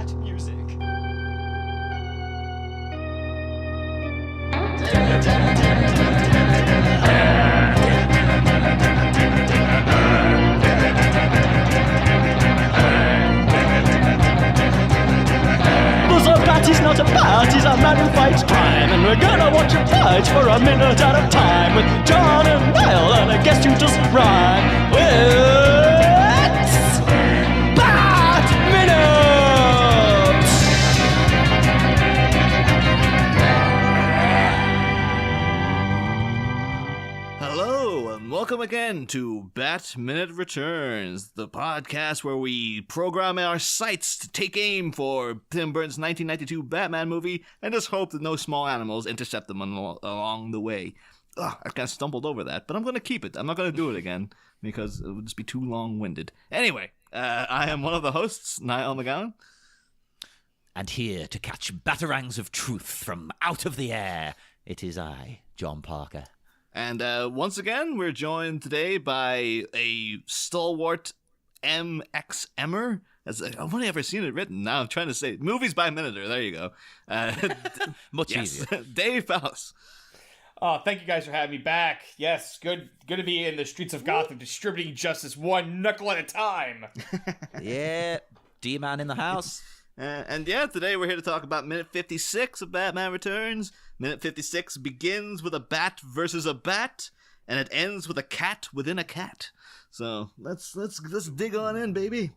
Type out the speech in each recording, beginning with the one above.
Bat music. He's not a bat, he's a man who fights crime. And we're gonna watch him fight for a minute at a time. With John and Niall and a guest who doesn't rhyme. It's Bat Minute! Hello, and welcome again to Bat Minute Returns, the podcast where we program our sights to take aim for Tim Burton's 1992 Batman movie and just hope that no small animals intercept them along the way. I kind of stumbled over that, but I'm going to keep it. I'm not going to do it again because it would just be too long-winded. Anyway, I am one of the hosts, Niall McGowan. And here to catch Batarangs of truth from out of the air, it is I, John Parker. And once again, we're joined today by a stalwart MXMer. I've only ever seen it written. Now I'm trying to say movies by minuter. There you go. Much easier. Dave Pallas. Oh, thank you guys for having me back. Yes, good to be in the streets of Gotham, distributing justice one knuckle at a time. Yeah, D-Man in the house. And yeah, today we're here to talk about minute 56 of Batman Returns. Minute 56 begins with a bat versus a bat, and it ends with a cat within a cat. So let's dig on in, baby.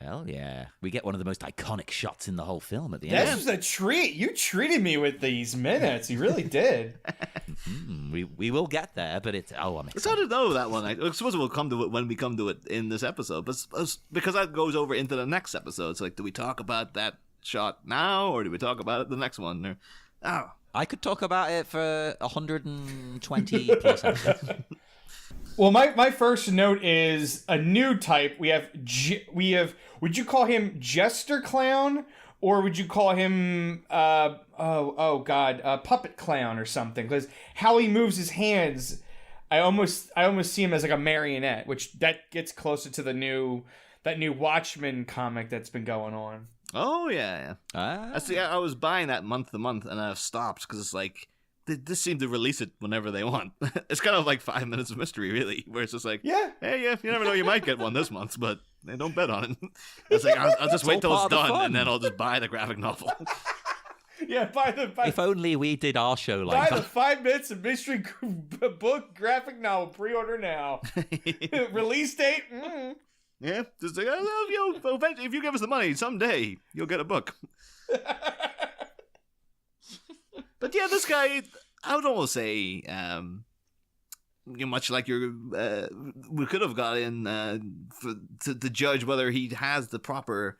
Hell yeah. We get one of the most iconic shots in the whole film at the This end. was a treat. You treated me with these minutes. You really did. We will get there, but I'm It's hard excited. to know that one. I suppose we'll come to it when we come to it in this episode, but because that goes over into the next episode. So, like, do we talk about that shot now, or do we talk about it the next one? I could talk about it for 120 plus episodes. Well, my first note is a new type. We have. Would you call him Jester Clown, or would you call him Puppet Clown or something? Because how he moves his hands, I almost see him as like a marionette, which that gets closer to that new Watchmen comic that's been going on. Oh yeah. Ah. I was buying that month to month, and I've stopped because it's like they just seem to release it whenever they want. It's kind of like 5 minutes of mystery, really, where it's just like, Yeah. hey, yeah, you never know, you might get one this month, but don't bet on it. It's like I'll just wait till it's all part of the done, fun. and then I'll just buy the graphic novel. Yeah, buy If only we did our show like the that. 5 minutes of mystery book graphic novel. Pre-order now. Release date. Yeah, just like, eventually, if you give us the money, someday you'll get a book. But yeah, this guy, I would almost say, much like we could have got in to judge whether he has the proper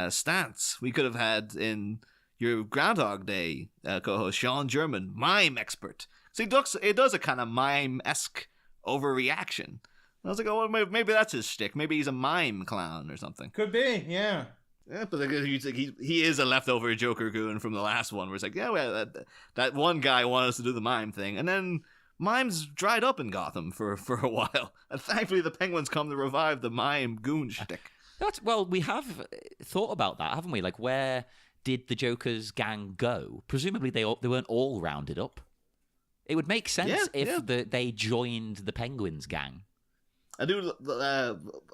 stance. We could have had in your Groundhog Day co-host Sean German, mime expert. So it does a kind of mime-esque overreaction. I was like, oh, well, maybe that's his shtick. Maybe he's a mime clown or something. Could be, yeah. Yeah, but he is a leftover Joker goon from the last one, where it's like, yeah, well, that one guy wanted us to do the mime thing, and then mimes dried up in Gotham for a while, and thankfully the Penguins come to revive the mime goon shtick. Well, we have thought about that, haven't we? Like, where did the Joker's gang go? Presumably they weren't all rounded up. It would make sense if they joined the Penguins gang. I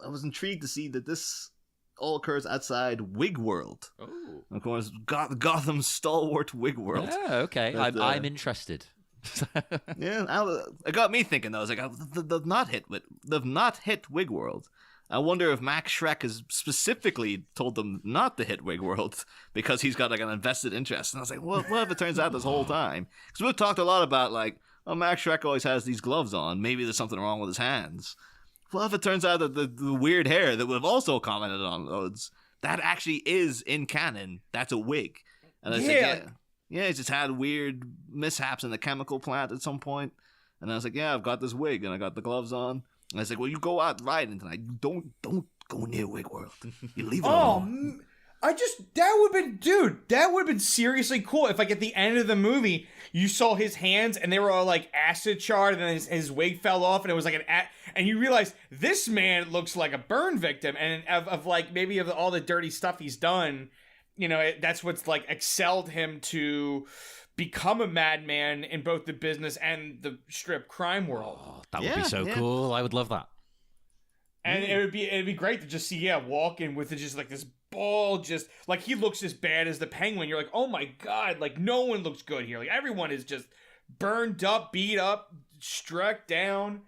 was intrigued to see that this all occurs outside Wig World. Oh. Of course, Gotham's stalwart Wig World. Yeah, okay. But, I'm interested. Yeah, it got me thinking though. I was like, they've not hit Wig World. I wonder if Max Shreck has specifically told them not to hit Wig World because he's got like an invested interest. And I was like, what if it turns out this whole time? Because we've talked a lot about like, oh, Max Shreck always has these gloves on. Maybe there's something wrong with his hands. Well, if it turns out that the weird hair that we've also commented on, that actually is in canon, that's a wig. And I was like, yeah, he's just had weird mishaps in the chemical plant at some point. And I was like, yeah, I've got this wig and I got the gloves on. And I was like, well, you go out riding tonight. You don't go near Wig World. You leave it alone. that would have been seriously cool if, like, at the end of the movie, you saw his hands and they were all, like, acid charred, and then his wig fell off, and it was like and you realize this man looks like a burn victim, and of like, maybe of all the dirty stuff he's done, you know, that's what's, like, excelled him to become a madman in both the business and the strip crime world. Oh, that would be so cool. I would love that. And it'd be great to just see, walk in with just like this ball, just like he looks as bad as the Penguin. You're like, oh my god, like no one looks good here. Like everyone is just burned up, beat up, struck down,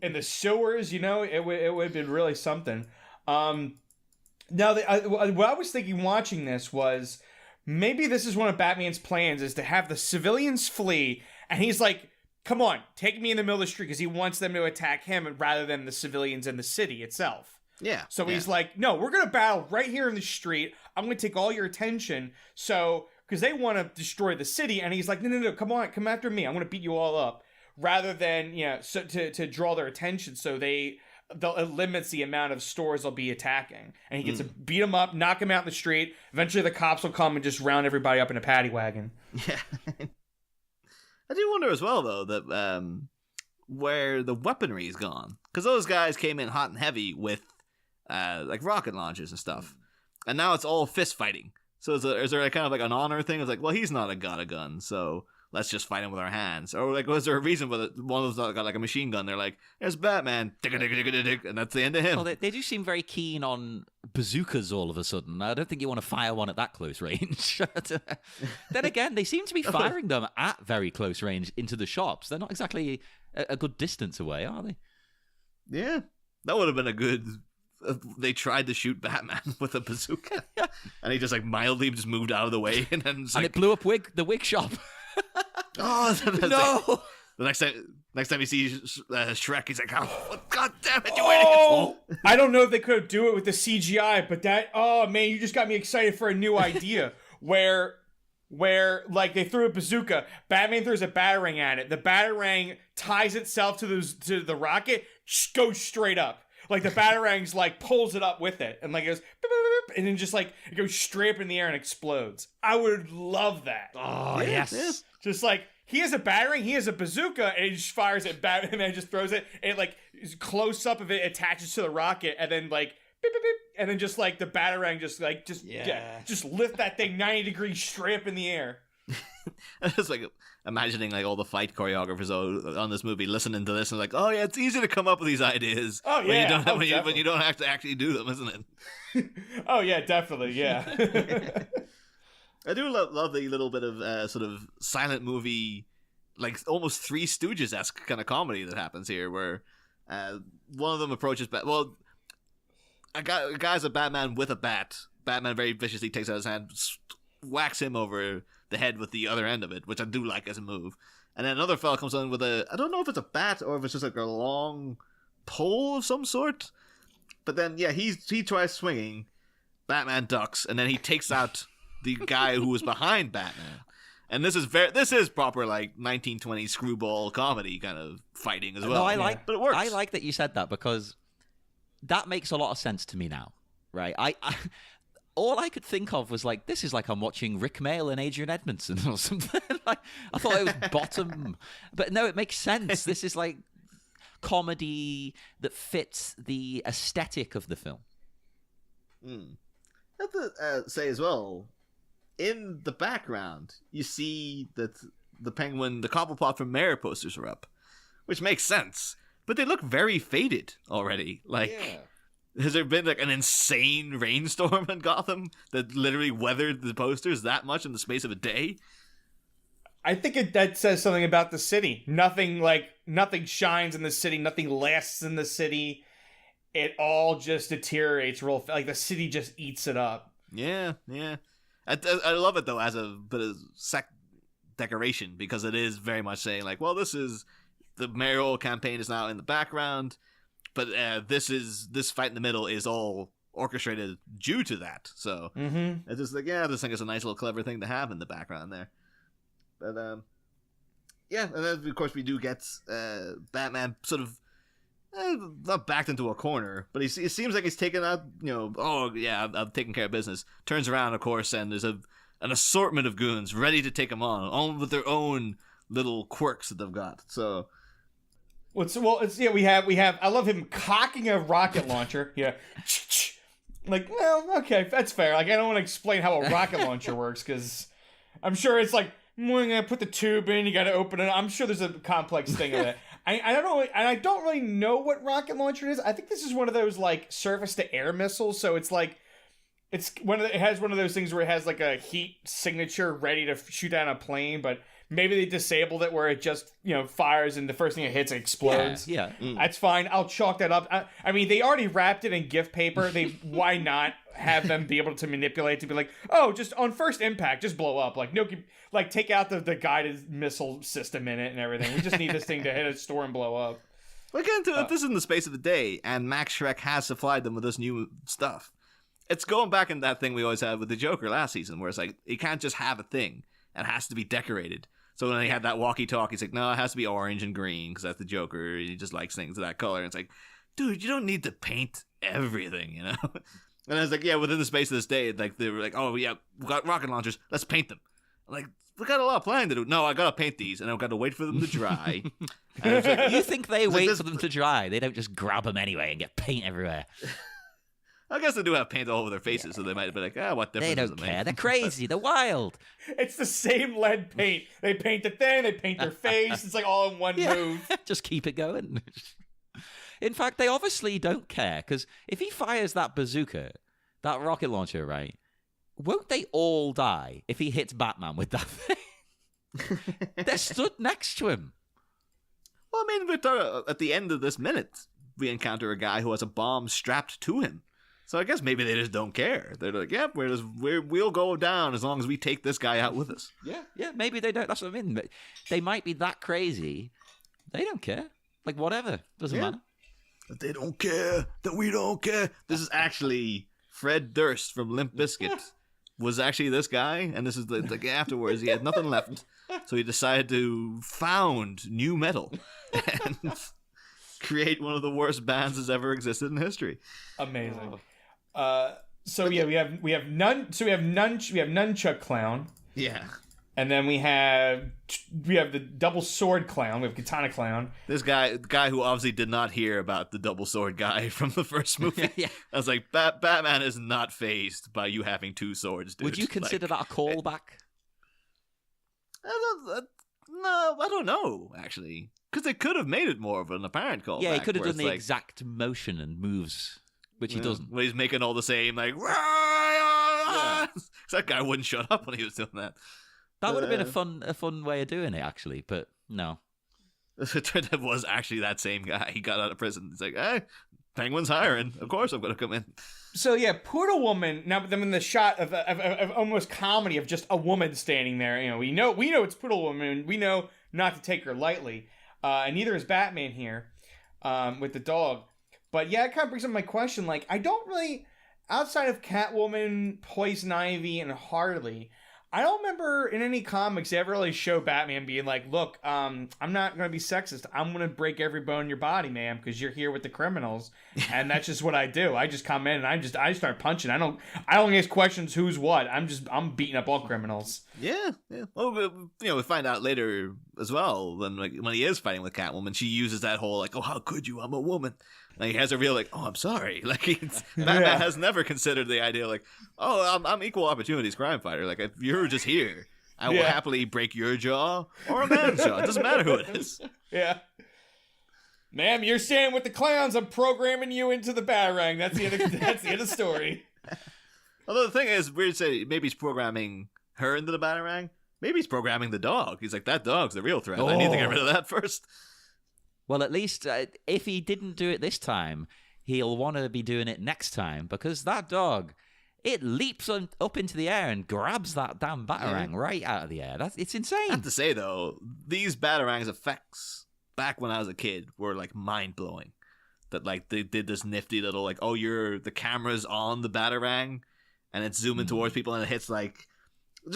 in the sewers. You know, it would have been really something. Now, what I was thinking watching this was maybe this is one of Batman's plans, is to have the civilians flee, and he's like, come on, take me in the middle of the street, because he wants them to attack him rather than the civilians in the city itself. Yeah. So he's like, no, we're going to battle right here in the street. I'm going to take all your attention. So, because they want to destroy the city. And he's like, no, come on, come after me. I'm going to beat you all up. Rather than, so to draw their attention. So it limits the amount of stores they'll be attacking. And he gets to beat them up, knock them out in the street. Eventually the cops will come and just round everybody up in a paddy wagon. Yeah. I do wonder as well, though, that where the weaponry is gone. Because those guys came in hot and heavy with like rocket launchers and stuff. And now it's all fist fighting. So is there kind of like an honor thing? It's like, well, he's not got a gun, so let's just fight him with our hands. Or like, was there a reason why one of them's got like a machine gun? They're like, there's Batman, and that's the end of him. Well, they do seem very keen on bazookas all of a sudden. I don't think you want to fire one at that close range. Then again, they seem to be firing them at very close range into the shops. They're not exactly a good distance away, are they? Yeah, that would have been a good... they tried to shoot Batman with a bazooka, and he just like mildly just moved out of the way, and then it blew up the wig shop. Oh no! The next time he sees Shreck, he's like, "Oh, god damn it, you idiot!" I don't know if they could do it with the CGI, but oh man, you just got me excited for a new idea where like they threw a bazooka, Batman throws a batarang at it, the batarang ties itself to the rocket, goes straight up. Like the Batarangs like pulls it up with it and like goes beep, beep, beep, and then just like it goes straight up in the air and explodes. I would love that. Oh yes. Just like he has a Batarang, he has a bazooka, and he just fires it back and then just throws it. And like is close up of it attaches to the rocket, and then like beep, beep, beep, and then just like the Batarang just lift that thing 90 degrees straight up in the air. I was like imagining like all the fight choreographers on this movie listening to this and like, oh yeah, it's easy to come up with these ideas. Oh yeah, when you don't have to actually do them, isn't it? Oh yeah, definitely, yeah. I do love the little bit of sort of silent movie, like almost Three Stooges-esque kind of comedy that happens here, where one of them approaches a guy's a Batman with a bat. Batman very viciously takes out his hand, whacks him over the head with the other end of it, which I do like as a move. And then another fella comes on with I don't know if it's a bat or if it's just like a long pole of some sort. But then, yeah, he tries swinging. Batman ducks, and then he takes out the guy who was behind Batman. And this is proper like 1920s screwball comedy kind of fighting as well. No, but it works. I like that you said that because that makes a lot of sense to me now, right? I all I could think of was like, this is like I'm watching Rick Mayall and Adrian Edmondson or something. Like I thought it was Bottom, but no, it makes sense. This is like comedy that fits the aesthetic of the film. I have to say as well, in the background, you see that the Penguin, the Cobblepot from Mayor posters are up, which makes sense. But they look very faded already. Like, has there been like an insane rainstorm in Gotham that literally weathered the posters that much in the space of a day? I think that says something about the city. Nothing shines in the city. Nothing lasts in the city. It all just deteriorates real fast. Like the city just eats it up. Yeah. I love it though as a bit of decoration, because it is very much saying like, well, this is the mayoral campaign is now in the background, but this fight in the middle is all orchestrated due to that. So it's just like, yeah, this thing is a nice little clever thing to have in the background there. But yeah, and then of course we do get Batman sort of not backed into a corner, but it seems like he's taken out, oh yeah, I'm taking care of business. Turns around, of course, and there's an assortment of goons ready to take him on, all with their own little quirks that they've got. So, we have. I love him cocking a rocket launcher. Yeah, like, well, okay, that's fair. Like, I don't want to explain how a rocket launcher works because I'm sure it's like, we're gonna put the tube in, you got to open it. I'm sure there's a complex thing of it. I don't know, and I don't really know what rocket launcher it is. I think this is one of those like surface to air missiles. So it's like it has one of those things where it has like a heat signature ready to shoot down a plane, but maybe they disabled it where it just fires and the first thing it hits it explodes. Yeah. That's fine. I'll chalk that up. I mean, they already wrapped it in gift paper. Why not have them be able to manipulate to be like, oh, just on first impact, just blow up. Like, no, like take out the guided missile system in it and everything. We just need this thing to hit a store and blow up. We'll get into it. This is in the space of a day, and Max Shreck has supplied them with this new stuff. It's going back in that thing we always had with the Joker last season, where it's like, you can't just have a thing. It has to be decorated. So when they had that walkie-talkie, it's like, no, it has to be orange and green, because that's the Joker. He just likes things of that color. And it's like, dude, you don't need to paint everything, And I was like, yeah, within the space of this day, like they were like, oh, yeah, we got rocket launchers. Let's paint them. I'm like, we got a lot of planning to do. No, I got to paint these, and I've got to wait for them to dry. And it's like, you think they wait for them to dry? They don't just grab them anyway and get paint everywhere. I guess they do have paint all over their faces, so they might be like, what difference does it make? They don't care. They're crazy. They're wild. It's the same lead paint. They paint the thing, they paint their face. It's like all in one move. Just keep it going. In fact, they obviously don't care, because if he fires that bazooka, that rocket launcher, right, won't they all die if he hits Batman with that thing? They're stood next to him. Well, I mean, at the end of this minute, we encounter a guy who has a bomb strapped to him. So I guess maybe they just don't care. They're like, yeah, we'll go down as long as we take this guy out with us. Yeah, maybe they don't. That's what I mean. But they might be that crazy. They don't care. Like, whatever. Doesn't matter. If they don't care, then we don't care. This is actually Fred Durst from Limp Bizkit. Was actually this guy, and this is like afterwards, he had nothing left. So he decided to found new metal and create one of the worst bands that's ever existed in history. Amazing. So yeah, we have Nunchuck Clown. Yeah. And then we have the double sword clown. We have Katana Clown. This guy, the guy who obviously did not hear about the double sword guy from the first movie. Yeah. I was like, Batman is not fazed by you having two swords, dude. Would you consider that a callback? No, I don't know, actually. Because they could have made it more of an apparent callback. Yeah, he could have done the exact motion and moves, which he doesn't. When he's making all the same, like, yeah. That guy wouldn't shut up when he was doing that. That would have been a fun way of doing it, actually, but no. It turned out it was actually that same guy. He got out of prison. He's like, hey, Penguin's hiring. Of course I'm going to come in. So yeah, Poodle Woman. Now them in the shot of almost comedy of just a woman standing there. We know it's Poodle Woman. We know not to take her lightly. And neither is Batman here with the dog. But yeah, it kind of brings up my question. Like, I don't really, outside of Catwoman, Poison Ivy, and Harley, I don't remember in any comics they ever really show Batman being like, look, I'm not going to be sexist. I'm going to break every bone in your body, ma'am, because you're here with the criminals. And that's just what I do. I just come in and I start punching. I don't ask questions who's what. I'm beating up all criminals. Yeah. Well, we find out later as well when he is fighting with Catwoman, she uses that whole like, oh, how could you? I'm a woman. Like, he has a real like, oh, I'm sorry. Like, Batman has never considered the idea like, oh, I'm equal opportunities crime fighter. Like, if you're just here, I will happily break your jaw or a man's jaw. It doesn't matter who it is. Yeah. Ma'am, you're staying with the clowns. I'm programming you into the Batarang. That's the end of the story. Although the thing is, weird to say, maybe he's programming her into the Batarang. Maybe he's programming the dog. He's like, that dog's the real threat. I need to get rid of that first. Well, at least if he didn't do it this time, he'll want to be doing it next time, because that dog, it leaps up into the air and grabs that damn Batarang right out of the air. It's insane. I have to say, though, these Batarangs' effects back when I was a kid were like mind-blowing. That like they did this nifty little like, oh, the camera's on the Batarang and it's zooming towards people and it hits like,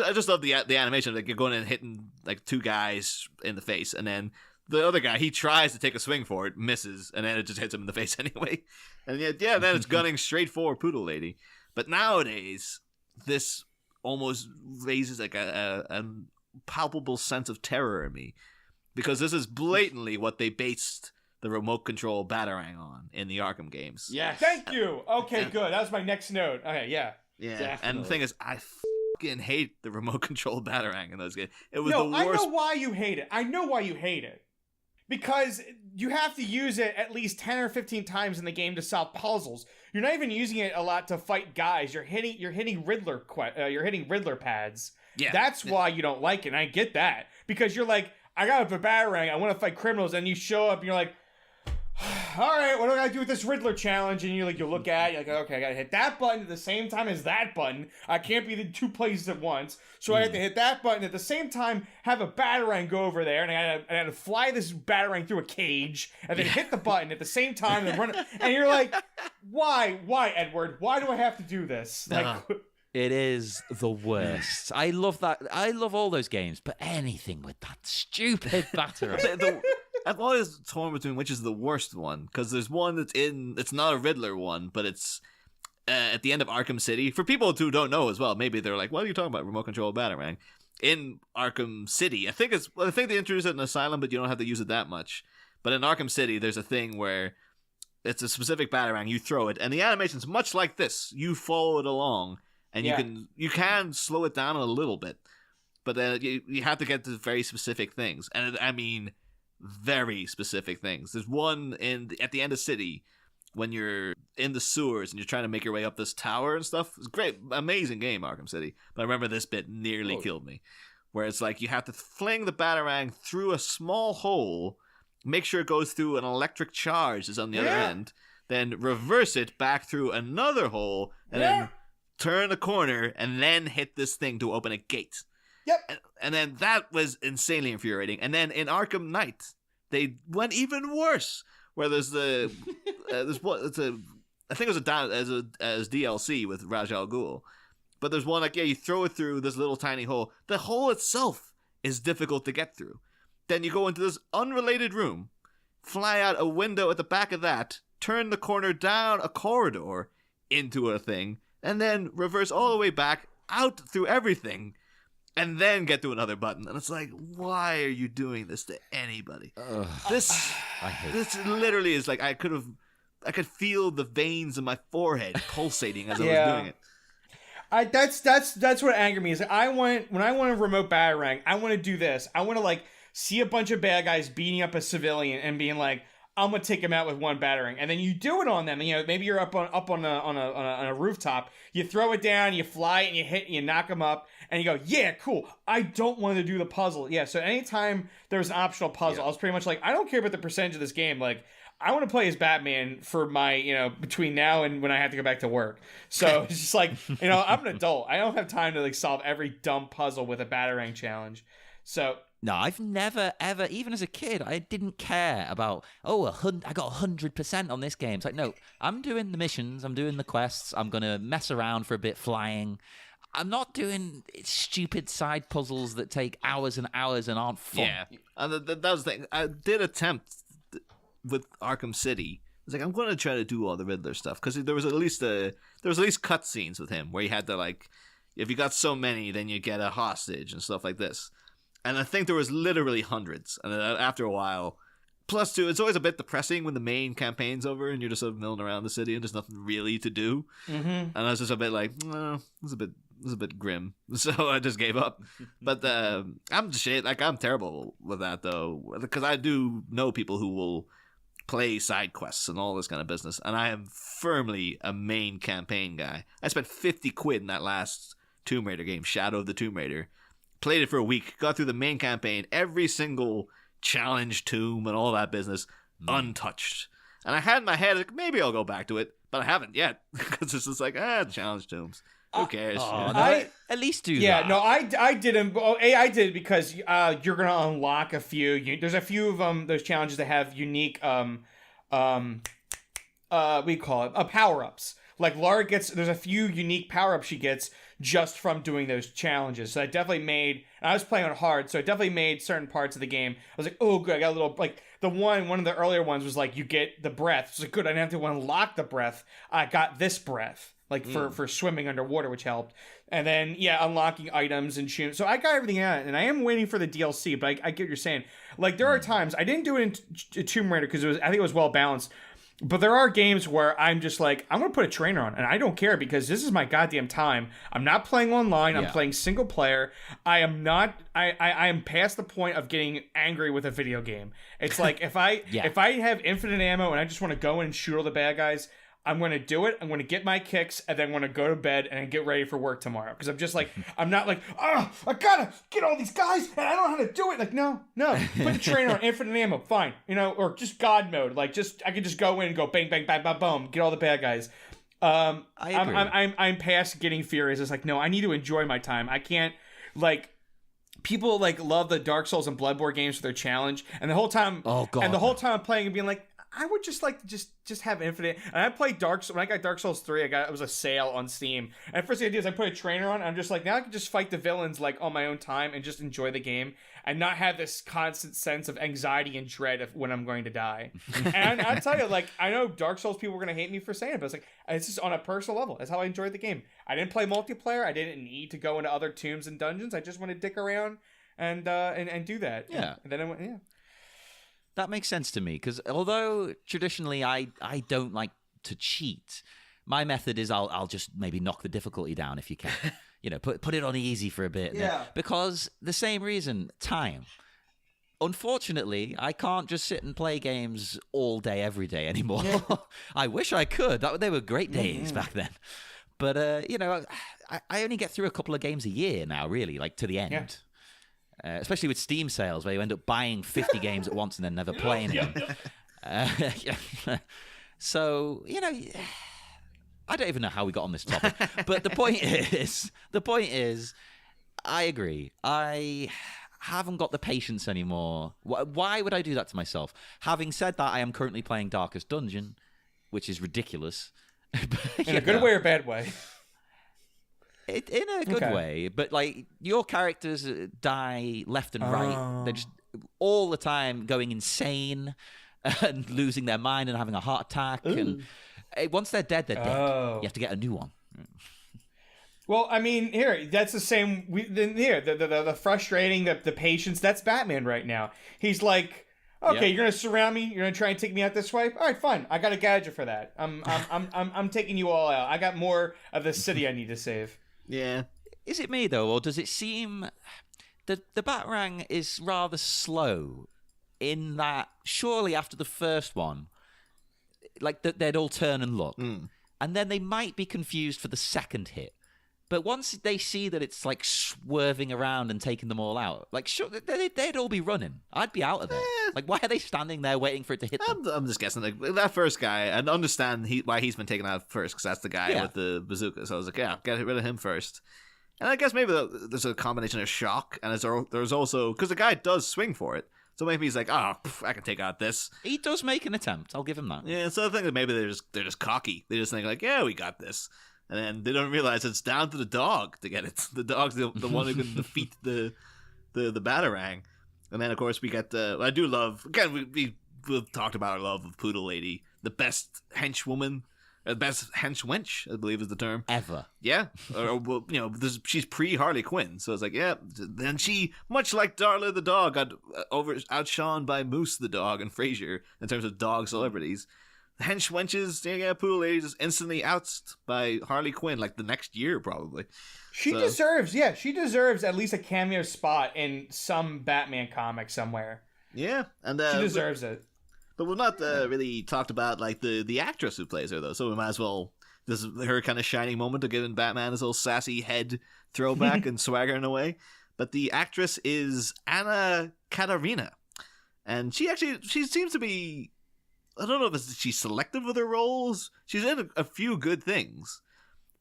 I just love the animation. Like, you're going and hitting like two guys in the face, and then the other guy, he tries to take a swing for it, misses, and then it just hits him in the face anyway. And yet, then it's gunning straight for Poodle Lady. But nowadays, this almost raises like a palpable sense of terror in me, because this is blatantly what they based the remote control Batarang on in the Arkham games. Yeah, thank you. Okay, good. That was my next note. Okay, yeah. Yeah, Definitely. and the thing is, I fucking hate the remote control Batarang in those games. It was No, the worst. I know why you hate it. I know why you hate it. Because you have to use it at least 10 or 15 times in the game to solve puzzles. You're not even using it a lot to fight guys. You're hitting Riddler pads. Yeah. That's why you don't like it. And I get that. Because you're like, I got a Batarang, I want to fight criminals, and you show up and you're like, all right, what do I gotta do with this Riddler challenge? And you look at it, you're like, okay, I gotta hit that button at the same time as that button. I can't be in two places at once. So I have to hit that button at the same time, have a Batarang go over there, and I had to fly this Batarang through a cage, and then hit the button at the same time, and then run. And you're like, why, Edward? Why do I have to do this? Like, it is the worst. I love that. I love all those games, but anything with that stupid Batarang. I've always torn between which is the worst one, because there's one it's not a Riddler one, but it's at the end of Arkham City. For people who don't know as well, maybe they're like, what are you talking about, remote control Batarang? In Arkham City, I think they introduced it in Asylum, but you don't have to use it that much. But in Arkham City, there's a thing where it's a specific Batarang, you throw it, and the animation's much like this. You follow it along, and you can slow it down a little bit, but then you have to get to very specific things. And I mean, very specific things. There's one at the end of City when you're in the sewers and you're trying to make your way up this tower and stuff. It's great, amazing game, Arkham City. But I remember this bit nearly killed me, where it's like you have to fling the Batarang through a small hole, make sure it goes through an electric charge is on the other end, then reverse it back through another hole, and then turn the corner and then hit this thing to open a gate. Yep. And then that was insanely infuriating. And then in Arkham Knight, they went even worse, where there's I think it was as DLC with Raj Al Ghul, but there's one like, you throw it through this little tiny hole. The hole itself is difficult to get through. Then you go into this unrelated room, fly out a window at the back of that, turn the corner down a corridor into a thing, and then reverse all the way back out through everything, and then get to another button. And it's like, why are you doing this to anybody? This literally is like, I could feel the veins in my forehead pulsating as I was doing it. That's what angered me. Is when I want a remote Batarang, I want to do this. I want to like see a bunch of bad guys beating up a civilian and being like, I'm gonna take him out with one Batarang, and then you do it on them. You know, maybe you're up on a rooftop. You throw it down, you fly it, and you hit, and you knock them up, and you go, yeah, cool. I don't want to do the puzzle. Yeah. So anytime there was an optional puzzle, I was pretty much like, I don't care about the percentage of this game. Like, I want to play as Batman for my, between now and when I have to go back to work. So it's just like, I'm an adult. I don't have time to like solve every dumb puzzle with a Batarang challenge. So. No, I've never, ever, even as a kid, I didn't care about, I got 100% on this game. It's like, no, I'm doing the missions, I'm doing the quests, I'm going to mess around for a bit flying. I'm not doing stupid side puzzles that take hours and hours and aren't fun. Yeah, that was the thing. I did attempt with Arkham City. I was like, I'm going to try to do all the Riddler stuff, because there was at least cutscenes with him where you had to, like, if you got so many, then you get a hostage and stuff like this. And I think there was literally hundreds. And then after a while, plus two, it's always a bit depressing when the main campaign's over and you're just sort of milling around the city and there's nothing really to do. Mm-hmm. And I was just a bit like, no, it's a bit grim. So I just gave up. But I'm terrible with that though, because I do know people who will play side quests and all this kind of business. And I am firmly a main campaign guy. I spent 50 quid in that last Tomb Raider game, Shadow of the Tomb Raider. Played it for a week, got through the main campaign, every single challenge tomb and all that business, untouched. And I had in my head, like, maybe I'll go back to it, but I haven't yet, because it's just like, challenge tombs. Who cares? At least do that. Yeah, no, I didn't. I did because you're going to unlock a few. There's a few of them, those challenges that have unique we call it power-ups. Like Lara there's a few unique power-ups she gets just from doing those challenges. So I definitely made, and I was playing on hard, so I definitely made certain parts of the game. I was like, oh good, I got a little, like the one of the earlier ones was like you get the breath. So good, I didn't have to unlock the breath. I got this breath, like for swimming underwater, which helped. And then unlocking items and shooting. So I got everything out, and I am waiting for the DLC. But I get what you're saying. Like there are times I didn't do it in Tomb Raider because I think it was well balanced. But there are games where I'm just like, I'm going to put a trainer on, and I don't care because this is my goddamn time. I'm not playing online. I'm playing single player. I am not, I am past the point of getting angry with a video game. It's like, if I have infinite ammo and I just want to go in and shoot all the bad guys, I'm going to do it. I'm going to get my kicks and then I'm going to go to bed and get ready for work tomorrow. Because I'm just like, I'm not like, I got to get all these guys and I don't know how to do it. Like, no. Put the trainer on infinite ammo. Fine. Or just God mode. Like, I can just go in and go bang, bang, bang, bang, boom. Get all the bad guys. I agree. I'm past getting furious. It's like, no, I need to enjoy my time. I can't, like... People like love the Dark Souls and Bloodborne games for their challenge, and the whole time, I'm playing and being like, I would just like to just have infinite. And I played when I got Dark Souls 3, it was a sale on Steam. And the first thing I did is I put a trainer on. And I'm just like, now I can just fight the villains like on my own time and just enjoy the game and not have this constant sense of anxiety and dread of when I'm going to die. And I tell you, like, I know Dark Souls people are going to hate me for saying it, but it's like, it's just on a personal level. That's how I enjoyed the game. I didn't play multiplayer. I didn't need to go into other tombs and dungeons. I just want to dick around and do that. Yeah. And then I went, That makes sense to me, because although traditionally I don't like to cheat, my method is I'll just maybe knock the difficulty down if you can. Put it on easy for a bit. Yeah. Because the same reason, time. Unfortunately, I can't just sit and play games all day, every day anymore. Yeah. I wish I could. They were great days back then. But, I only get through a couple of games a year now, really, like to the end. Yeah. Especially with Steam sales, where you end up buying 50 games at once and then never playing them. So, I don't even know how we got on this topic. But the point is, I agree. I haven't got the patience anymore. Why would I do that to myself? Having said that, I am currently playing Darkest Dungeon, which is ridiculous. In a good way or bad way? In a good way, but like your characters die left and right. They're just all the time going insane and losing their mind and having a heart attack. Ooh. And once they're dead, they're dead. You have to get a new one. Well, I mean, that's the same. The frustrating, the patience. That's Batman right now. He's like, okay, you're gonna surround me. You're gonna try and take me out this way. All right, fine. I got a gadget for that. I'm taking you all out. I got more of the city I need to save. Yeah. Is it me, though, or does it seem that the Batarang is rather slow in that surely after the first one, like they'd all turn and look, and then they might be confused for the second hit. But once they see that it's like swerving around and taking them all out, like sure, they'd all be running. I'd be out of there. Like, why are they standing there waiting for it to hit them? I'm just guessing. Like that first guy, I understand why he's been taken out first, because that's the guy with the bazooka. So I was like, get rid of him first. And I guess maybe there's a combination of shock, and there's also because the guy does swing for it. So maybe he's like, I can take out this. He does make an attempt. I'll give him that. Yeah. So I think that maybe they're just cocky. They just think like, yeah, we got this. And then they don't realize it's down to the dog to get it. The dog's the one who can defeat the Batarang. And then, of course, we get I do love... Again, we've talked about our love of Poodle Lady. The best henchwoman. The best henchwench, I believe is the term. Ever. Yeah. She's pre-Harley Quinn. So it's like, yeah. Then she, much like Darla the dog, got outshone by Moose the dog and Frasier in terms of dog celebrities. Henchwenches, Poodle Lady just instantly outsed by Harley Quinn, like the next year probably. She deserves at least a cameo spot in some Batman comic somewhere. Yeah, and she deserves it. But we've not really talked about like the actress who plays her though, so we might as well. This is her kind of shining moment of giving Batman his little sassy head throwback and swaggering away. But the actress is Anna Katarina, and she seems to be. I don't know if she's selective with her roles. She's in a few good things,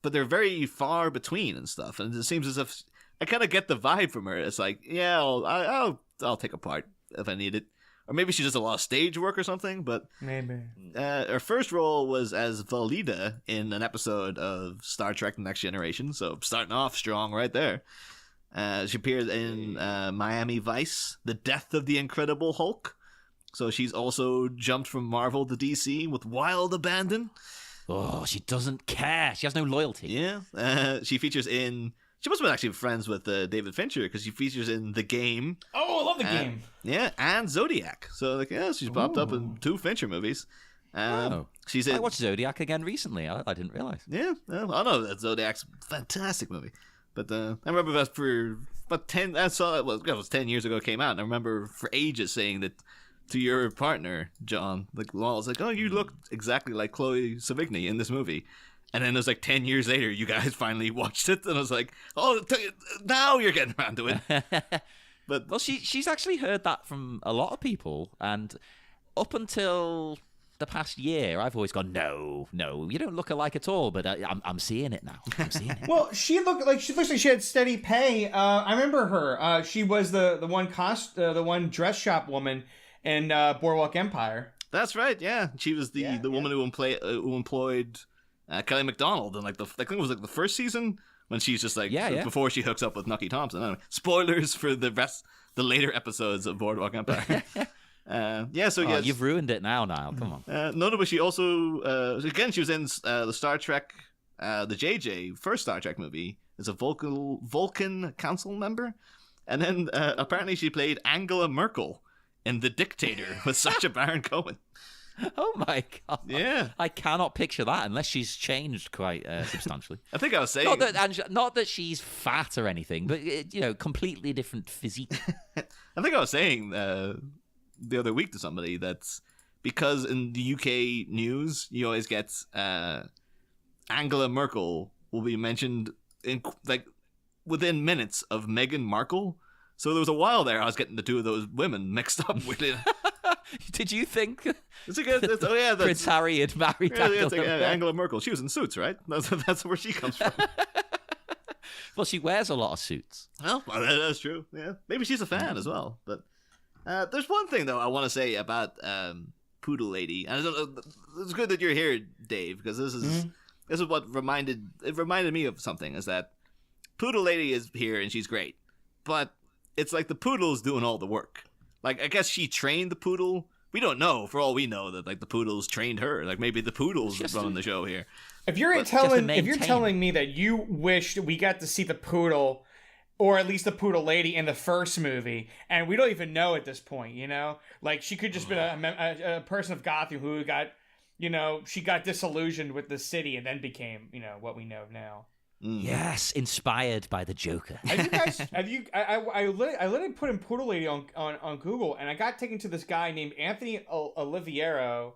but they're very far between and stuff. And it seems as if I kind of get the vibe from her. It's like, yeah, I'll take a part if I need it, or maybe she does a lot of stage work or something. But Maybe. her first role was as Valida in an episode of Star Trek: The Next Generation. So starting off strong right there. She appeared in Miami Vice, The Death of the Incredible Hulk. So she's also jumped from Marvel to DC with wild abandon. Oh, she doesn't care. She has no loyalty. Yeah. She features in... She must have been actually friends with David Fincher, because she features in The Game. Oh, I love The Game. Yeah, and Zodiac. So, like, yeah, she's popped up in 2 Fincher movies. She's in... I watched Zodiac again recently. I didn't realize. Yeah, I know that Zodiac's a fantastic movie. But I remember that for about 10... I saw it was 10 years ago it came out, and I remember for ages saying that to your partner, John, like, well, I was like, oh, you look exactly like Chloe Sevigny in this movie. And then it was like 10 years later, you guys finally watched it, and I was like, oh, now you're getting around to it. But well, she's actually heard that from a lot of people, and up until the past year, I've always gone, no, you don't look alike at all. But I'm seeing it now. I'm seeing it. Well, she looks like she had steady pay. I remember her. She was the one dress shop woman in Boardwalk Empire. That's right. Yeah, she was the woman who employed Kelly MacDonald, and like I think it was like the first season when she's just like before she hooks up with Nucky Thompson. Anyway, spoilers for the later episodes of Boardwalk Empire. You've ruined it now, Niall. Come on. Notably, she also again she was in the Star Trek, the JJ first Star Trek movie as a Vulcan council member, and then apparently she played Angela Merkel in The Dictator with Sacha Baron Cohen. Oh my god! Yeah, I cannot picture that unless she's changed quite substantially. I think I was saying not that she's fat or anything, but completely different physique. I think I was saying the other week to somebody that's because in the UK news you always get Angela Merkel will be mentioned in like within minutes of Meghan Markle. So there was a while there I was getting the two of those women mixed up with it. Did you think Prince Harry had married Angela Merkel? She was in Suits, right? That's where she comes from. Well, she wears a lot of suits. Well, that's true. Yeah, maybe she's a fan as well. But there's one thing though I want to say about Poodle Lady, and it's good that you're here, Dave, because this is what reminded me of something. Is that Poodle Lady is here and she's great, but it's like the poodle's doing all the work. Like, I guess she trained the poodle. We don't know. For all we know, that like the poodles trained her. Like maybe the poodle's running the show here. If you're telling me that you wished we got to see the poodle, or at least the Poodle Lady in the first movie, and we don't even know at this point, like she could just been a person of Gotham who got, she got disillusioned with the city and then became, what we know now. Yes, inspired by the Joker. I literally put in Poodle Lady on Google, and I got taken to this guy named Anthony Oliveira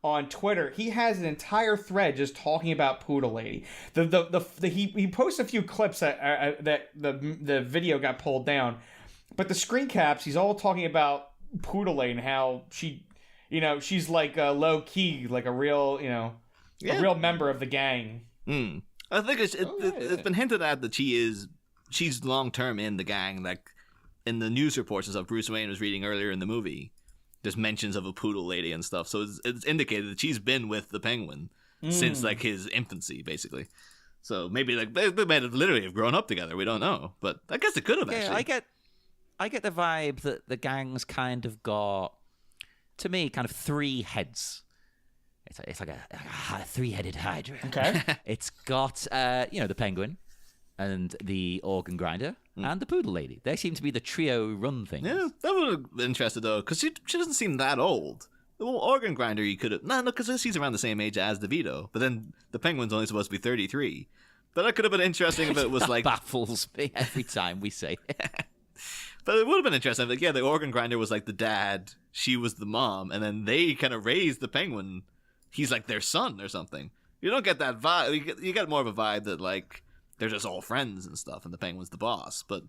on Twitter. He has an entire thread just talking about Poodle Lady. He posted a few clips that the video got pulled down, but the screen caps, he's all talking about Poodle Lady and how she, she's like low key, like a real, a real member of the gang. I think it's been hinted at that she's long term in the gang. Like in the news reports and stuff Bruce Wayne was reading earlier in the movie, there's mentions of a Poodle Lady and stuff. So it's indicated that she's been with the Penguin since like his infancy, basically. So maybe like they might have literally have grown up together. We don't know, but I guess it could have actually. I get the vibe that the gang's kind of got, to me, kind of 3 heads. It's like a 3-headed hydra. Okay. It's got, the Penguin and the Organ Grinder and the Poodle Lady. They seem to be the trio run things. Yeah, that would have been interesting, though, because she doesn't seem that old. The Organ Grinder, you could have... No, because she's around the same age as DeVito. But then the Penguin's only supposed to be 33. But that could have been interesting if it was like... That baffles me every time we say it. But it would have been interesting. Like, the Organ Grinder was like the dad. She was the mom. And then they kind of raised the Penguin... He's like their son or something. You don't get that vibe. You get more of a vibe that like they're just all friends and stuff, and the Penguin's the boss. But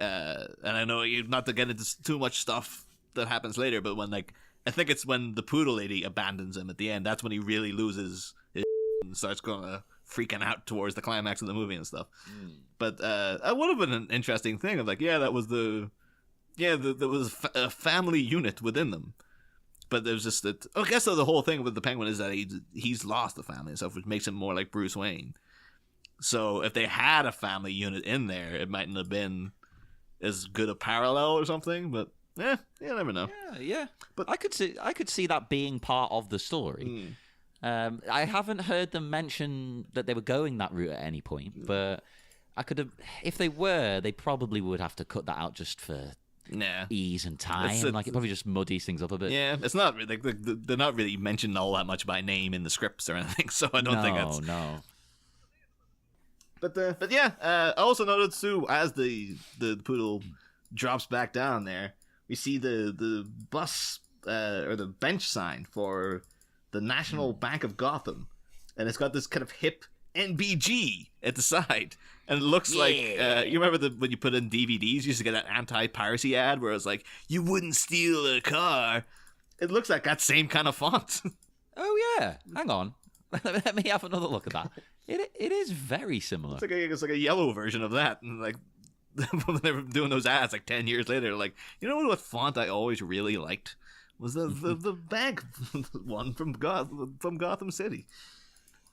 and I know not to get into too much stuff that happens later, but when like I think it's when the Poodle Lady abandons him at the end. That's when he really loses his and starts going freaking out towards the climax of the movie and stuff. But it would have been an interesting thing of like, that was the there was a family unit within them. But there's just that. I guess the whole thing with the Penguin is that he's lost the family and stuff, which makes him more like Bruce Wayne. So if they had a family unit in there, it mightn't have been as good a parallel or something. But you never know. Yeah. But I could see that being part of the story. I haven't heard them mention that they were going that route at any point, but I could have. If they were, they probably would have to cut that out just for ease and time. It probably just muddies things up a bit. Yeah, it's not really. They're not really mentioned all that much by name in the scripts or anything, so I don't think that's no. But yeah, I also noticed too, as the poodle drops back down there, we see the bus or the bench sign for the National Bank of Gotham, and it's got this kind of hip NBG at the side, and it looks like you remember when you put in DVDs, you used to get that anti-piracy ad where it was like, you wouldn't steal a car. It looks like that same kind of font. Oh yeah, hang on. Let me have another look at that. It is very similar. It's like a yellow version of that, and like when they were doing those ads like 10 years later, like, you know what font I always really liked was the bank one from Gotham City.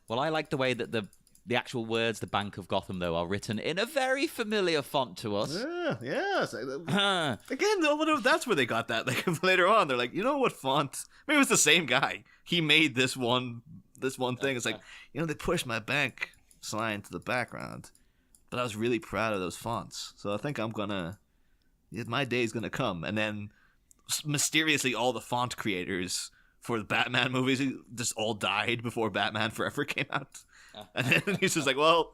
Well, I like the way that the actual words, the Bank of Gotham, though, are written in a very familiar font to us. Yes. Again, I wonder if that's where they got that. Like later on, they're like, you know what font? Maybe it was the same guy. He made this one thing. It's like, they pushed my bank sign to the background, but I was really proud of those fonts. So I think my day's gonna come. And then mysteriously, all the font creators for the Batman movies just all died before Batman Forever came out. And then he's just like, well,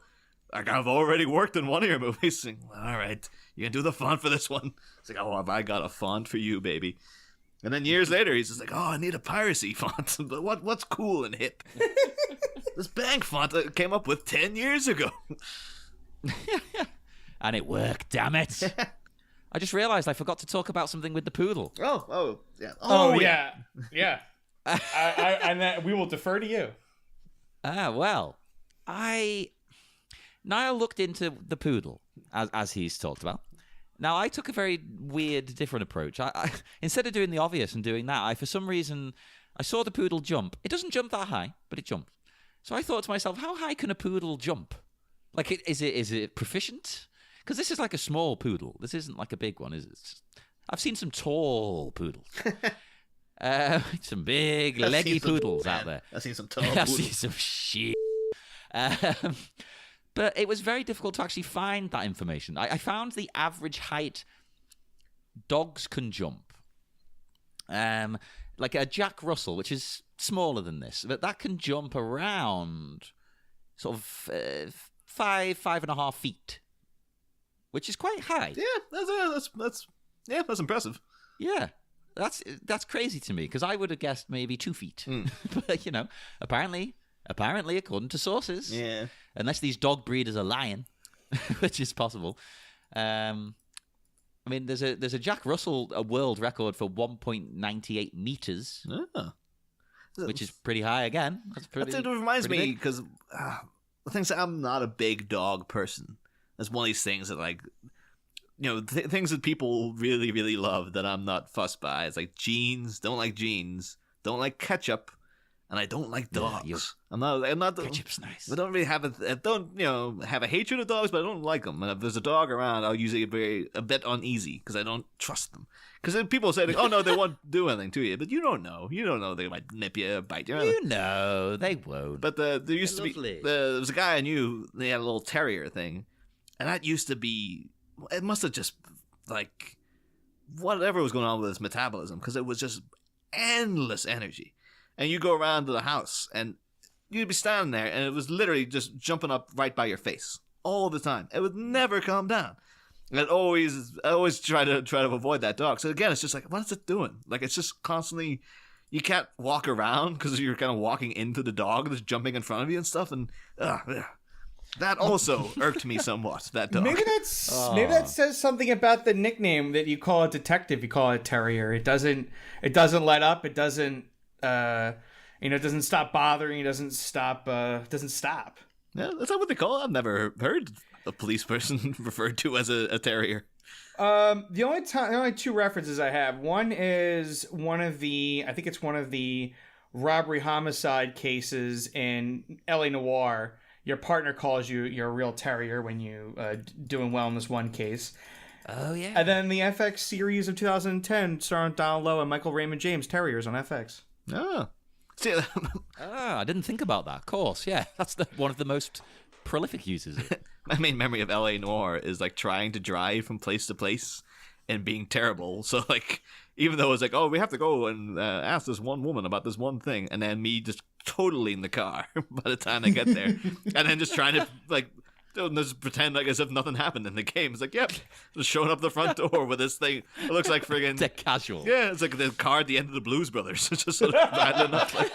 I've already worked in one of your movies. And, all right, you can do the font for this one. It's like, oh, have I got a font for you, baby? And then years later, he's just like, oh, I need a piracy font. But what's cool and hip? This bank font I came up with 10 years ago. And it worked, damn it. I just realized I forgot to talk about something with the poodle. Oh, yeah. Yeah. And we will defer to you. Well, Niall looked into the poodle, as he's talked about. Now, I took a very weird, different approach. I instead of doing the obvious and doing that, for some reason, I saw the poodle jump. It doesn't jump that high, but it jumped. So I thought to myself, how high can a poodle jump? Like, is it proficient? Because this is like a small poodle. This isn't like a big one, is it? I've seen some tall poodles. Some big, leggy poodles out there. I've seen some tall poodles. I've seen some shit. But it was very difficult to actually find that information. I found the average height dogs can jump. Like a Jack Russell, which is smaller than this, but that can jump around sort of 5.5 feet, which is quite high. Yeah, that's impressive. Yeah. That's crazy to me, because I would have guessed maybe 2 feet. But, apparently, according to sources, unless these dog breeders are lying, which is possible. I mean, there's a Jack Russell, a world record for 1.98 meters, which is pretty high again. It reminds me, because the thing is, I'm not a big dog person. That's one of these things that, like, things that people really, really love that I'm not fussed by. It's like jeans, don't like ketchup, and I don't like dogs. I'm not. Ketchup's nice. I don't really have have a hatred of dogs, but I don't like them. And if there's a dog around, I'll usually get a bit uneasy because I don't trust them. Because people say, like, oh no, they won't do anything to you, but you don't know. You don't know they might nip you, or bite you. They won't. But there used to be there was a guy I knew. They had a little terrier thing, and that used to be. It must have just, like, whatever was going on with his metabolism, because it was just endless energy. And you go around to the house, and you'd be standing there, and it was literally just jumping up right by your face all the time. It would never calm down. And I always try to avoid that dog. So again, it's just like, what is it doing? Like, it's just constantly, you can't walk around because you're kind of walking into the dog that's jumping in front of you and stuff, and that also irked me somewhat, that dog. Maybe that says something about the nickname that you call a detective. You call it a terrier. It doesn't let up. It doesn't it doesn't stop bothering. It doesn't stop. Yeah, that's not what they call it. I've never heard a police person referred to as a terrier. The only two references I have. One is I think it's one of the robbery homicide cases in L.A. Noire. Your partner calls you you're a real terrier when you doing well in this one case. Oh, yeah. And then the FX series of 2010 starring Donald Lowe and Michael Raymond James, Terriers on FX. Oh. See, I didn't think about that. Of course, yeah. That's one of the most prolific uses of it. my main memory of L.A. Noire is like trying to drive from place to place and being terrible. So like, even though it's like, oh, we have to go and ask this one woman about this one thing, and then me just totally in the car by the time I get there, and then just trying to like just pretend like as if nothing happened in the game. It's like, yep, just showing up the front door with this thing. It looks like friggin' They're casual. Yeah, it's like the car at the end of the Blues Brothers. It's just sort of random enough. Like,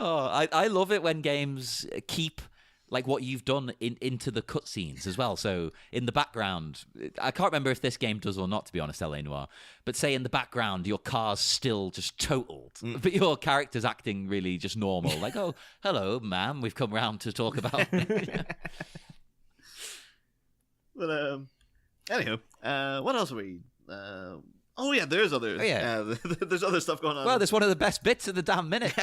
Oh, I love it when games keep like what you've done into the cutscenes as well. So in the background, I can't remember if this game does or not, to be honest, L.A. Noire, but say in the background your car's still just totaled, but your character's acting really just normal. Like, oh, hello, ma'am, we've come round to talk about... But anywho, what else are we... Oh yeah, there's other. Oh, yeah. There's other stuff going on. Well, there's one of the best bits of the damn minute.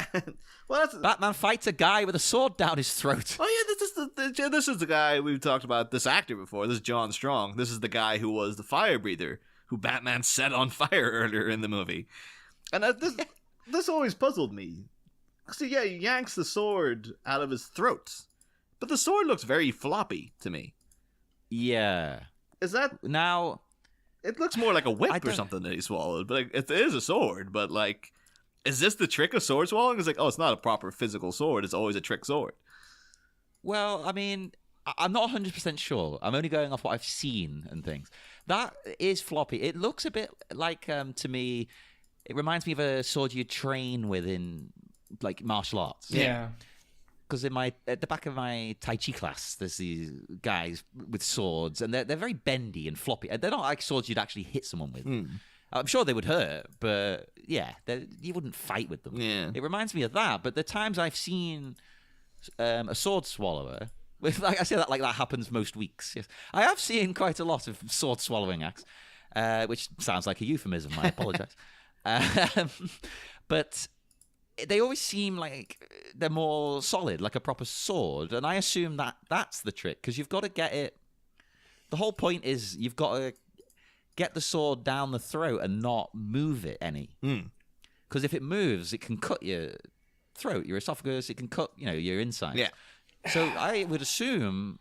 Well, Batman fights a guy with a sword down his throat. Oh yeah, this is the guy we've talked about. This actor before. This is John Strong. This is the guy who was the fire breather who Batman set on fire earlier in the movie. And this always puzzled me. So yeah, he yanks the sword out of his throat, but the sword looks very floppy to me. Yeah. Is that now? It looks more like a whip or something that he swallowed, but like, it is a sword. But like, is this the trick of sword swallowing? It's like, oh, it's not a proper physical sword. It's always a trick sword. Well, I mean, I'm not 100% sure. I'm only going off what I've seen and things. That is floppy. It looks a bit like, to me, it reminds me of a sword you train with in like martial arts. Yeah. Because at the back of my Tai Chi class, there's these guys with swords, and they're very bendy and floppy. They're not like swords you'd actually hit someone with. I'm sure they would hurt, but yeah, you wouldn't fight with them. Yeah. It reminds me of that. But the times I've seen a sword swallower, like I say that like that happens most weeks. Yes, I have seen quite a lot of sword swallowing acts, which sounds like a euphemism. I apologize, but they always seem like they're more solid, like a proper sword. And I assume that that's the trick, because you've got to get it. The whole point is you've got to get the sword down the throat and not move it any. Because if it moves, it can cut your throat, your esophagus. It can cut, your inside. Yeah. So I would assume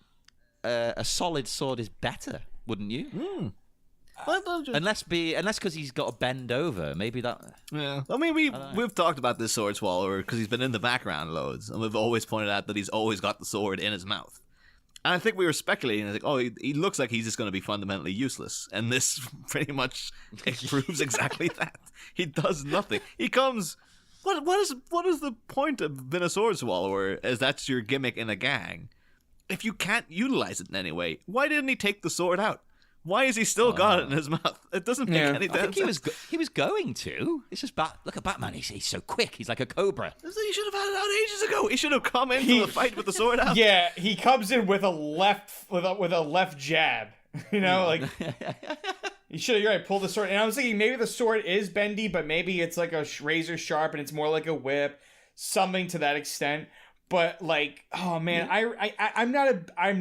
a solid sword is better, wouldn't you? Unless because he's got to bend over, maybe that. Yeah, I mean we've talked about this sword swallower because he's been in the background loads, and we've always pointed out that he's always got the sword in his mouth. And I think we were speculating, like, oh, he looks like he's just going to be fundamentally useless, and this pretty much proves exactly that. He does nothing. He comes. What is the point of being a sword swallower? As that's your gimmick in a gang. If you can't utilize it in any way, why didn't he take the sword out? Why has he still got it in his mouth? It doesn't make any sense. I think he was going to. It's just look at Batman. He's so quick. He's like a cobra. He should have had it out ages ago. He should have come into the fight with the sword out. Yeah, he comes in with a left jab. Like you should have. You're right. Pull the sword. And I was thinking maybe the sword is bendy, but maybe it's like a razor sharp and it's more like a whip, something to that extent. But like, oh man, I'm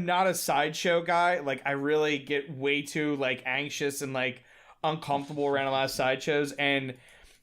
not a sideshow guy. Like, I really get way too like anxious and like uncomfortable around a lot of sideshows. And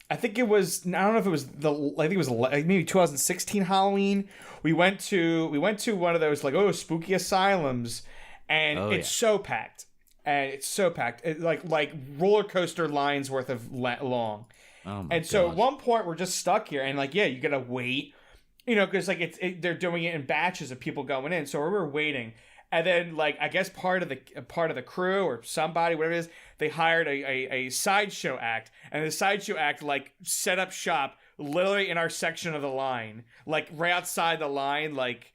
I think it was, I don't know if it was maybe 2016 Halloween. We went to one of those like spooky asylums, and it's so packed, It's like roller coaster lines worth of long. Oh my and so God. at one point we're just stuck here, and like, yeah, you gotta wait. Because like they're doing it in batches of people going in, so we were waiting, and then like I guess part of the crew or somebody, whatever it is, they hired a sideshow act, and the sideshow act like set up shop literally in our section of the line, like right outside the line, like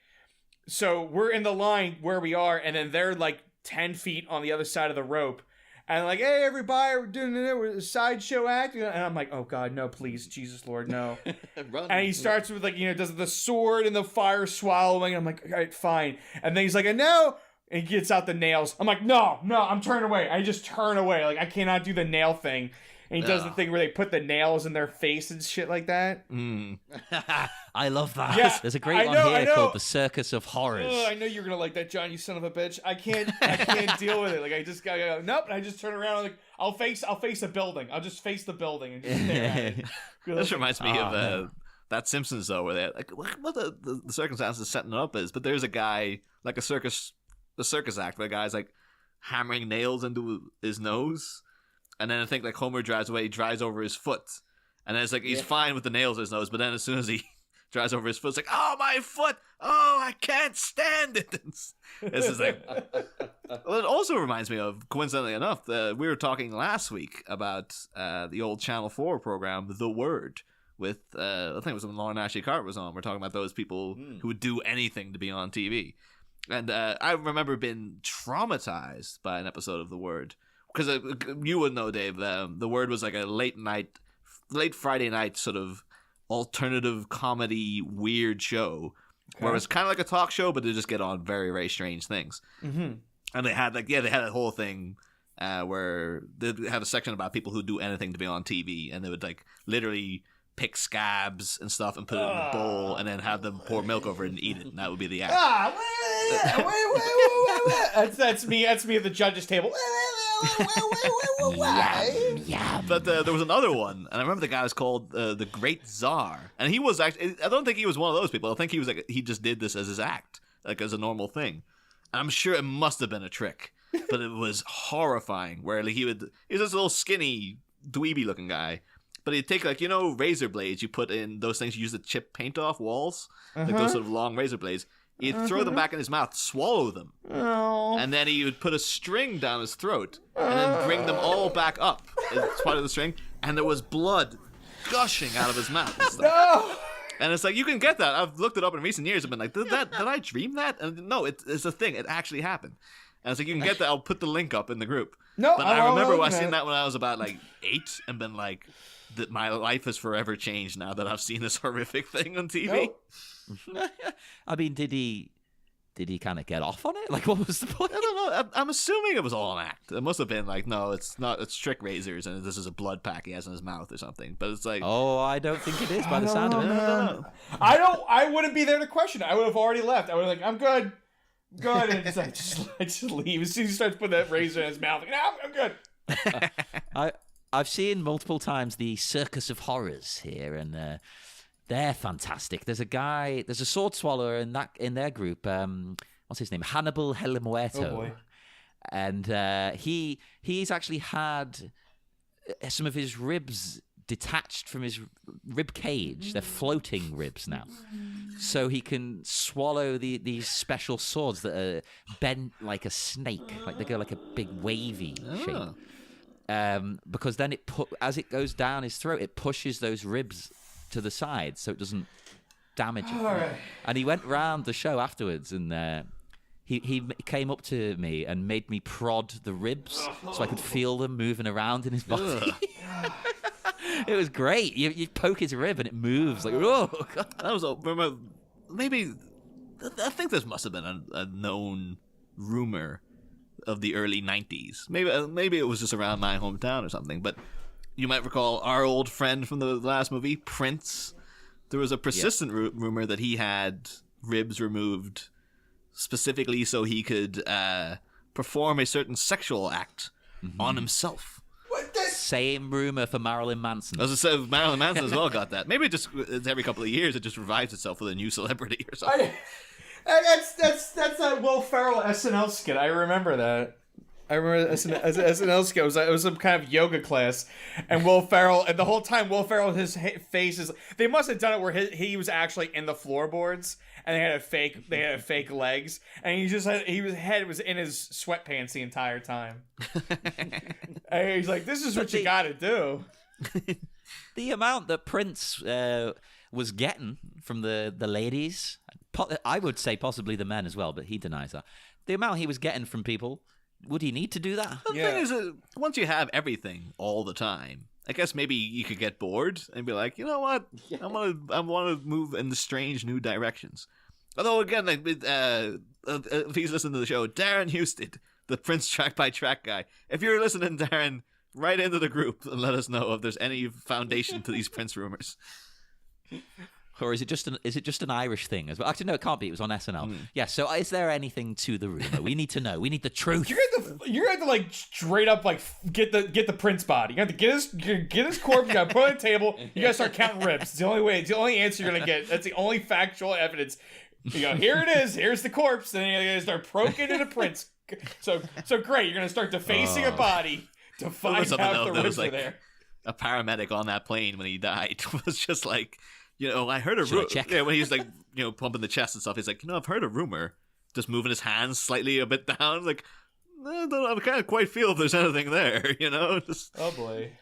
so we're in the line where we are, and then they're like 10 feet on the other side of the rope. And like, hey, everybody, we're doing it with a sideshow act. And I'm like, oh, God, no, please, Jesus, Lord, no. Run. And he starts with, like, does the sword and the fire swallowing. And I'm like, all right, fine. And then he's like, and now And he gets out the nails. I'm like, no, I'm turning away. I just turn away. Like, I cannot do the nail thing. And he does the thing where they put the nails in their face and shit like that. I love that. Yeah, There's a great one here called The Circus of Horrors. I know you're gonna like that, John. You son of a bitch. I can't deal with it. Like I just gotta go. Nope. And I just turn around. Like I'll face a building. I'll just face the building and just stare at it. This reminds me of that Simpsons though, where they like what the circumstances setting it up is. But there's a guy like the circus act where the guy's like hammering nails into his nose. And then I think like Homer drives away, he drives over his foot. And then it's like he's fine with the nails in his nose, but then as soon as he drives over his foot, it's like, oh, my foot! Oh, I can't stand it! This is like... Well, it also reminds me of, coincidentally enough, we were talking last week about the old Channel 4 program, The Word, with, I think it was when Lauren Ashley Carter was on. We're talking about those people who would do anything to be on TV. And I remember being traumatized by an episode of The Word. Because you would know, Dave, The Word was like a late Friday night sort of alternative comedy weird show where it was kind of like a talk show, but they just get on very, very strange things. Mm-hmm. And they had a whole thing where they had a section about people who do anything to be on TV, and they would like literally pick scabs and stuff and put it in a bowl and then have them pour milk over it and eat it, and that would be the act. Wait. That's me at the judges table. But there was another one, and I remember the guy was called the Great Tsar, and he was actually, I don't think he was one of those people. I think he was like, he just did this as his act, like as a normal thing. And I'm sure it must have been a trick, but it was horrifying. Where like, he was this little skinny dweeby looking guy, but he'd take like, you know, razor blades you put in those things you use to chip paint off walls, like those sort of long razor blades. He'd throw them back in his mouth, swallow them, and then he would put a string down his throat, and then bring them all back up as part of the string, and there was blood gushing out of his mouth and stuff. No! And it's like, you can get that. I've looked it up in recent years. I've been like, did I dream that? And no, it's a thing. It actually happened. And it's like, you can get that. I'll put the link up in the group. No, but I remember I seen that when I was about like 8 and been like, that my life has forever changed now that I've seen this horrific thing on TV. Nope. I mean, did he kind of get off on it? Like, what was the point? I don't know. I'm assuming it was all an act. It must have been like, no, it's not. It's trick razors, and this is a blood pack he has in his mouth or something. But it's like, oh, I don't think it is by the sound of it. I wouldn't be there to question it. I would have already left. I would have like, I'm good. Good. And just leave. As soon as he starts putting that razor in his mouth, like, no, I'm good. I've seen multiple times the Circus of Horrors here, and they're fantastic. There's a sword swallower in their group. What's his name? Hannibal Helimuerto. Oh boy. And he's actually had some of his ribs detached from his rib cage. They're floating ribs now, so he can swallow these special swords that are bent like a snake, like they go like a big wavy shape. Because then as it goes down his throat, it pushes those ribs to the side so it doesn't damage it. Right. And he went round the show afterwards, and he came up to me and made me prod the ribs so I could feel them moving around in his body. It was great. You poke his rib and it moves like, oh God. That was maybe I think this must have been a known rumor of the early 90s. Maybe it was just around my hometown or something, but you might recall our old friend from the last movie, Prince. There was a persistent rumor that he had ribs removed specifically so he could perform a certain sexual act on himself. Same rumor for Marilyn Manson. As I said, Marilyn Manson as well got that. Maybe it's every couple of years it just revives itself with a new celebrity or something. That's that Will Ferrell SNL skit. I remember that. I remember SNL skit. It was some kind of yoga class, and Will Ferrell, and the whole time Will Ferrell, his face is. They must have done it where he was actually in the floorboards, and they had fake legs, and his head was in his sweatpants the entire time. And he's like, "This is what you got to do." The amount that Prince was getting from the ladies, I would say possibly the men as well, but he denies that. The amount he was getting from people. Would he need to do that? The thing is, once you have everything all the time, I guess maybe you could get bored and be like, you know what? I want to move in the strange new directions. Although again, like, if he's listening to the show, Darren Houston, the Prince track by track guy. If you're listening, Darren, write into the group and let us know if there's any foundation to these Prince rumors. Or is it just an Irish thing as well? Actually, no, it can't be. It was on SNL. Yeah. So, is there anything to the rumor? We need to know. We need the truth. You're gonna have to like straight up like get the Prince body. You have to get his corpse. You gotta put it on the table. You gotta start counting ribs. It's the only way. It's the only answer you're gonna get. That's the only factual evidence. You go, here it is. Here's the corpse. Then you're gonna start poking into the Prince. So great. You're gonna start defacing a body to find out the ribs are there. A paramedic on that plane when he died was just like. I heard a rumor. Yeah, when he's like, pumping the chest and stuff, he's like, I've heard a rumor. Just moving his hands slightly a bit down, like, I can't quite feel if there's anything there, Just... Oh boy.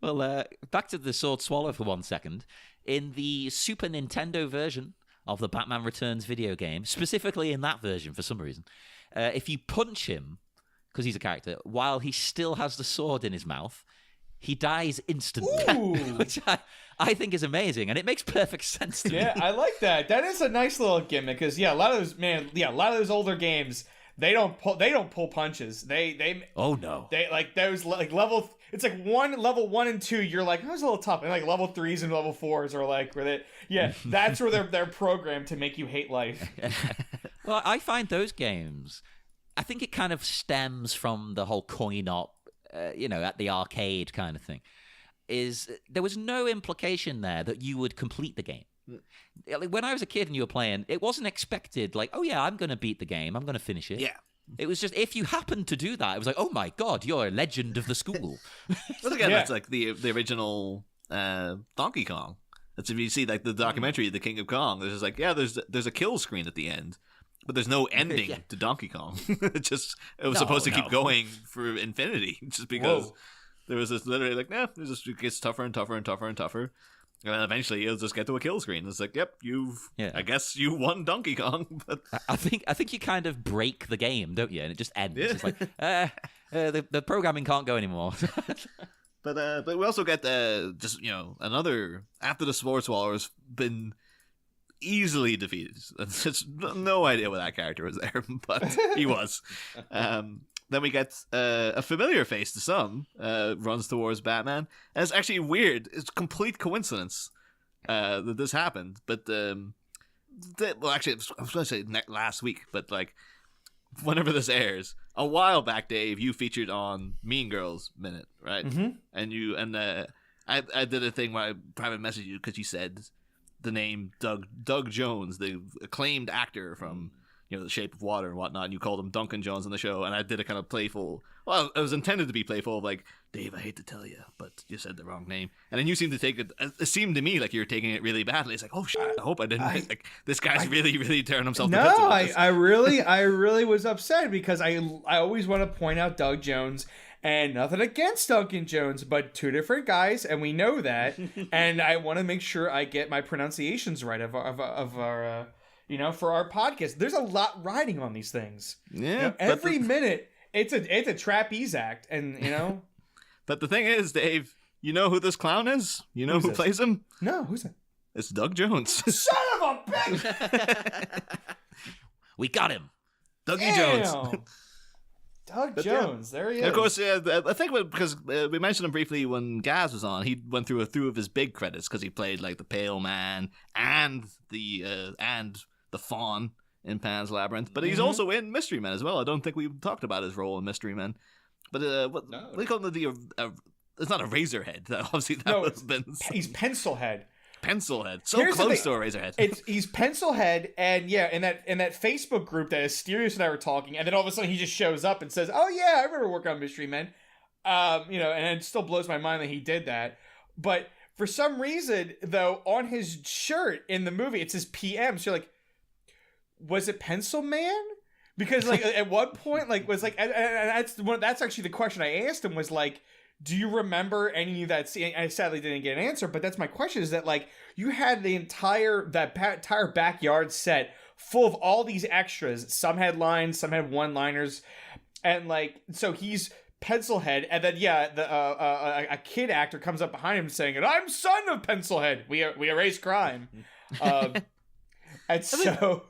Well, back to the Sword Swallow for 1 second. In the Super Nintendo version of the Batman Returns video game, specifically in that version for some reason, if you punch him, because he's a character, while he still has the sword in his mouth, he dies instantly, which I think is amazing, and it makes perfect sense to me. Yeah, I like that. That is a nice little gimmick, because a lot of those older games, they don't pull punches. They oh no, they like those like level. It's like level 1 and 2. You're like, that was a little tough, and like level 3s and level 4s are like where they that's where they're programmed to make you hate life. Well, I find those games. I think it kind of stems from the whole coin-op. At the arcade kind of thing, is there was no implication there that you would complete the game. When I was a kid and you were playing, it wasn't expected like, oh yeah, I'm going to beat the game, I'm going to finish it. Yeah. It was just, if you happened to do that, it was like, oh my God, you're a legend of the school. But again, that's like the original Donkey Kong. That's if you see like the documentary, The King of Kong, there's just like, there's a kill screen at the end. But there's no ending to Donkey Kong. It was supposed to keep going for infinity, just because there was this literally like, it gets tougher and tougher and tougher and tougher, and then eventually you'll just get to a kill screen. It's like, yep, I guess you won Donkey Kong. But I think you kind of break the game, don't you? And it just ends. Yeah. It's like the programming can't go anymore. But we also get another after the Sword Swallow has been easily defeated. It's no idea why that character was there, but he was. Then we get a familiar face to some, runs towards Batman. And it's actually weird. It's complete coincidence that this happened. But, actually, I was going to say last week, but like, whenever this airs, a while back, Dave, you featured on Mean Girls Minute, right? Mm-hmm. And I did a thing where I private messaged you because you said the name Doug Jones, the acclaimed actor from The Shape of Water and whatnot, and you called him Duncan Jones on the show, and I did a kind of playful, well, it was intended to be playful, like, Dave, I hate to tell you, but you said the wrong name. And then you seemed to take it seemed to me like you were taking it really badly. It's like, oh shit, I hope I didn't like this guy's really, really tearing himself to bits about this. I really was upset because I always want to point out Doug Jones. And nothing against Duncan Jones, but two different guys, and we know that. And I want to make sure I get my pronunciations right of our, for our podcast. There's a lot riding on these things. Yeah. Every minute, it's a trapeze act, and But the thing is, Dave, you know who this clown is? You know who plays him? No, who's that? It's Doug Jones. Son of a bitch! We got him, Dougie Jones. Doug Jones, there he is. Of course, I think because we mentioned him briefly when Gaz was on. He went through a few of his big credits because he played like the Pale Man and the Fawn in Pan's Labyrinth. But he's also in Mystery Men as well. I don't think we talked about his role in Mystery Men. But what we call him it's not a Razorhead. Obviously, that would have been. He's Pencilhead. Pencilhead, so close to a Razorhead. He's Pencilhead, and in that Facebook group that Asterios and I were talking, and then all of a sudden he just shows up and says, "Oh yeah, I remember working on Mystery Men," and it still blows my mind that he did that. But for some reason, though, on his shirt in the movie it says PM. So you're like, was it Pencil Man? Because like at one point, like was like, and that's actually the question I asked him was like, do you remember any of that scene? I sadly didn't get an answer, but that's my question, is that like you had the entire backyard set full of all these extras. Some had lines, some had one-liners, and like, so he's Pencilhead, and then a kid actor comes up behind him saying, "And I'm son of Pencilhead. We erase crime." And so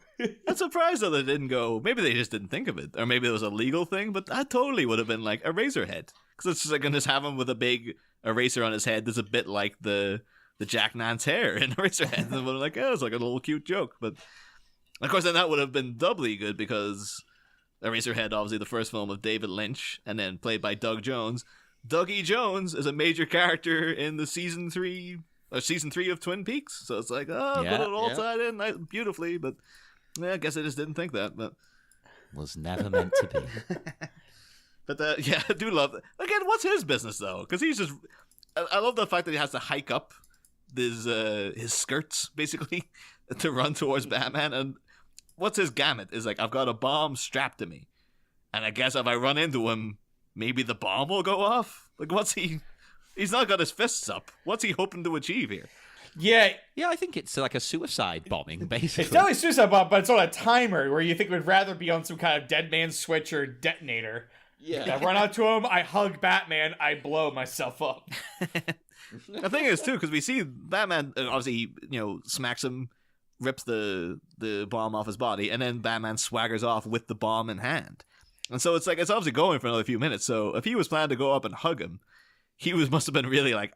I'm surprised though they didn't go. Maybe they just didn't think of it, or maybe it was a legal thing. But that totally would have been like a Razorhead, because it's just like gonna just have him with a big eraser on his head. That's a bit like the Jack Nance hair in Razorhead. And we're like, oh, it's like a little cute joke. But of course, then that would have been doubly good because Eraserhead, obviously the first film of David Lynch, and then played by Doug Jones. Dougie Jones is a major character in the season 3 of Twin Peaks. So it's like, but it all tied in beautifully. But yeah, I guess I just didn't think that. But was never meant to be. But yeah, I do love that. Again, what's his business though? Because he's just, I love the fact that he has to hike up his skirts basically to run towards Batman. And what's his gamut? Is like, I've got a bomb strapped to me, and I guess if I run into him, maybe the bomb will go off. Like, he's not got his fists up. What's he hoping to achieve here? Yeah, I think it's like a suicide bombing, basically. It's definitely a suicide bomb, but it's on a timer where you think it would rather be on some kind of dead man switch or detonator. Yeah. I run out to him, I hug Batman, I blow myself up. The thing is, too, because we see Batman, obviously, smacks him, rips the bomb off his body, and then Batman swaggers off with the bomb in hand. And so it's like, it's obviously going for another few minutes. So if he was planning to go up and hug him, must have been really like,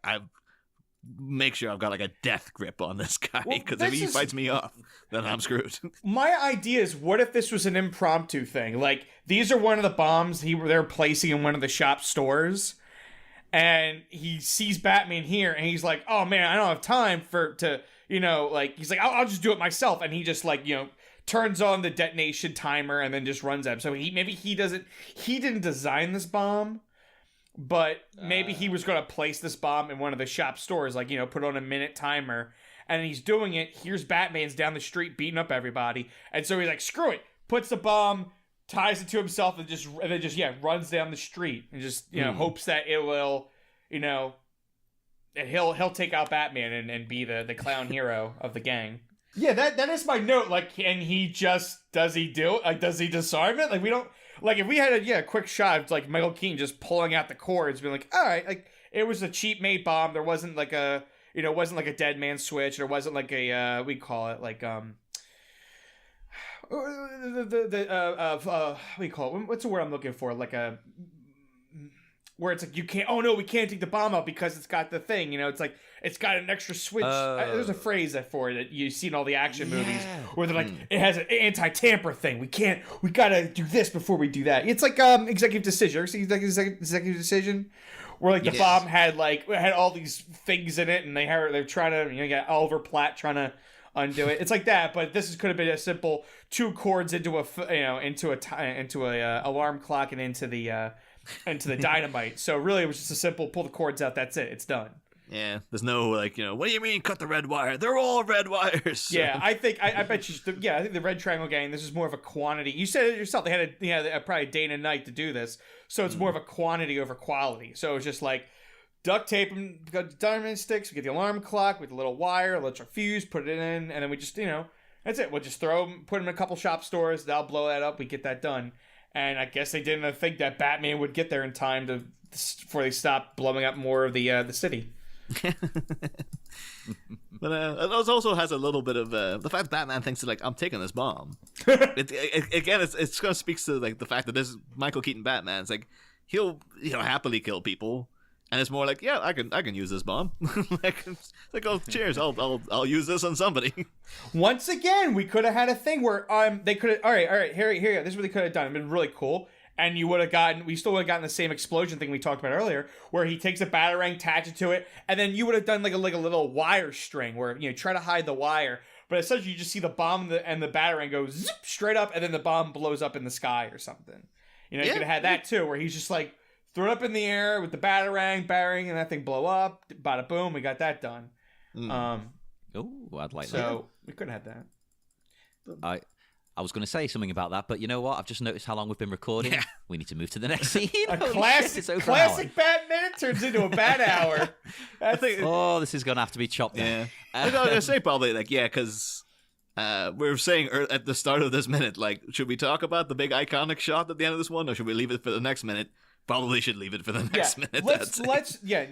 make sure I've got like a death grip on this guy, because if he fights me off, then I'm screwed. My idea is, what if this was an impromptu thing? Like, these are one of the bombs they're placing in one of the shop stores, and he sees Batman here, and he's like, oh man, I don't have time he's like, I'll just do it myself, and he just turns on the detonation timer and then just runs at him. So he didn't design this bomb, but maybe he was going to place this bomb in one of the shop stores, put on a minute timer, and he's doing it. Here's Batman's down the street beating up everybody, and so he's like, screw it, puts the bomb, ties it to himself, and then just runs down the street and just hopes that it will, and he'll take out Batman and be the clown hero of the gang. Yeah, that is my note. Like, and does he disarm it? Like, we don't, like, if we had a quick shot of like Michael Keaton just pulling out the cords, being like, all right, like, it was a cheap made bomb. There wasn't like a dead man switch. There wasn't like a we call it like we call it, what's the word I'm looking for? Like where it's like, we can't take the bomb out because it's got the thing, it's like, it's got an extra switch. There's a phrase for it that you see in all the action movies where they're like, it has an anti-tamper thing. We gotta do this before we do that. It's like executive decision. You ever seen executive decision? Where like the bomb had all these things in it, and they're trying to, you got Oliver Platt trying to undo it. It's like that, but this could have been a simple 2 cords into a alarm clock and into the dynamite. So really, it was just a simple pull the cords out. That's it. It's done. Yeah, there's no what do you mean cut the red wire? They're all red wires. Yeah, I bet you. I think the Red Triangle Gang. This is more of a quantity. You said it yourself. They had probably a day and a night to do this, so it's more of a quantity over quality. So it's just like duct tape them, got diamond sticks. We get the alarm clock with the little wire, electric fuse, put it in, and then we just that's it. We'll just put them in a couple shop stores. They'll blow that up. We get that done. And I guess they didn't think that Batman would get there in time before they stopped blowing up more of the city. But it also has a little bit of the fact that Batman thinks that, like, I'm taking this bomb. It's going to speak to like the fact that this Michael Keaton Batman. It's like he'll happily kill people, and it's more like, yeah, I can use this bomb. like oh, cheers, I'll use this on somebody. Once again, we could have had a thing where they could have, all right, here you go. This is what they could have done. It'd been really cool. And we still would have gotten the same explosion thing we talked about earlier, where he takes a batarang, attaches to it, and then you would have done like a little wire string where try to hide the wire, but essentially you just see the bomb and the batarang go zip straight up, and then the bomb blows up in the sky or something. You could have had that too, where he's just like throw it up in the air with the batarang, and that thing blow up. Bada boom, we got that done. I'd like that. So we could have had that. I was going to say something about that, but you know what? I've just noticed how long we've been recording. Yeah. We need to move to the next scene. A classic Batman turns into a bad hour. This is going to have to be chopped down. Yeah. I was going to say probably because we were saying at the start of this minute, like, should we talk about the big iconic shot at the end of this one, or should we leave it for the next minute? Probably should leave it for the next minute.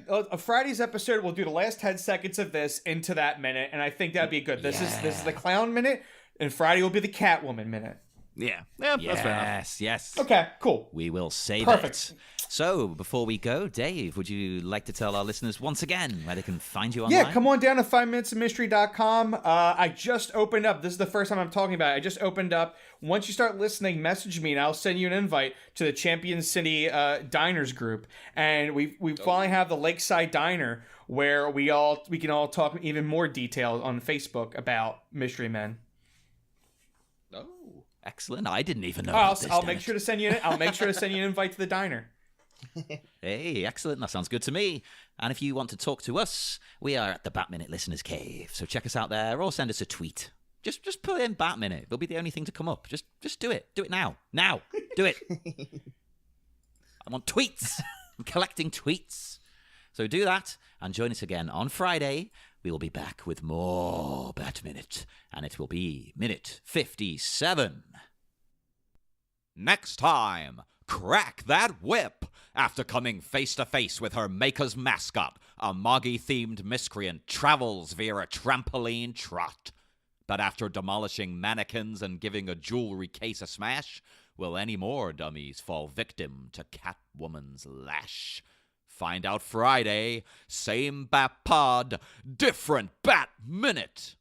A Friday's episode, we'll do the last 10 seconds of this into that minute, and I think that'd be good. This is the clown minute. and Friday will be the Catwoman minute. Yeah, that's fair enough. Yes. Okay, cool. We will save Perfect. it. So, before we go, Dave, would you like to tell our listeners once again where they can find you online? Yeah, come on down to 5minutesofmystery.com. I just opened up. This is the first time I'm talking about it. I just opened up. Once you start listening, message me, and I'll send you an invite to the Champion City Diners group. And we finally have the Lakeside Diner, where we can all talk even more detail on Facebook about Mystery Men. Oh, excellent! I didn't even know. I'll make sure to send you. I'll make sure to send you an invite to the diner. Hey, excellent. That sounds good to me. And if you want to talk to us, we are at the Bat Minute Listeners Cave. So check us out there, or send us a tweet. Just put in Bat Minute. It'll be the only thing to come up. Just do it. Do it now. Now. Do it. I want tweets. I'm collecting tweets. So do that, and join us again on Friday. We will be back with more Bat Minute, and it will be minute 57. Next time, crack that whip after coming face to face with her maker's mascot. A Moggy-themed miscreant travels via a trampoline trot. But after demolishing mannequins and giving a jewelry case a smash, will any more dummies fall victim to Catwoman's lash? Find out Friday. Same Bat Pod, different Bat Minute.